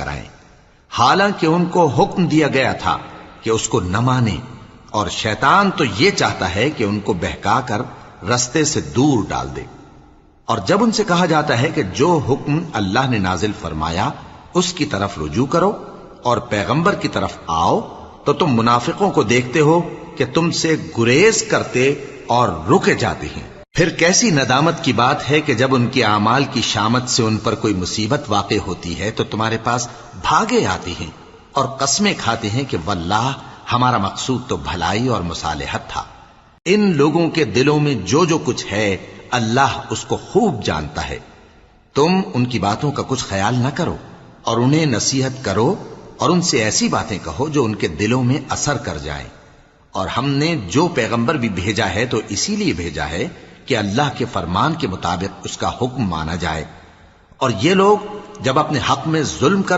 کرائیں، حالانکہ ان کو حکم دیا گیا تھا کہ اس کو نہ مانیں، اور شیطان تو یہ چاہتا ہے کہ ان کو بہکا کر رستے سے دور ڈال دے۔ اور جب ان سے کہا جاتا ہے کہ جو حکم اللہ نے نازل فرمایا اس کی طرف رجوع کرو اور پیغمبر کی طرف آؤ، تو تم منافقوں کو دیکھتے ہو کہ تم سے گریز کرتے اور رکے جاتے ہیں۔ پھر کیسی ندامت کی بات ہے کہ جب ان کے اعمال کی شامت سے ان پر کوئی مصیبت واقع ہوتی ہے تو تمہارے پاس بھاگے آتے ہیں اور قسمیں کھاتے ہیں کہ واللہ ہمارا مقصود تو بھلائی اور مصالحت تھا۔ ان لوگوں کے دلوں میں جو جو کچھ ہے اللہ اس کو خوب جانتا ہے۔ تم ان کی باتوں کا کچھ خیال نہ کرو اور انہیں نصیحت کرو اور ان سے ایسی باتیں کہو جو ان کے دلوں میں اثر کر جائیں۔ اور ہم نے جو پیغمبر بھی بھیجا ہے تو اسی لیے بھیجا ہے کہ اللہ کے فرمان کے مطابق اس کا حکم مانا جائے، اور یہ لوگ جب اپنے حق میں ظلم کر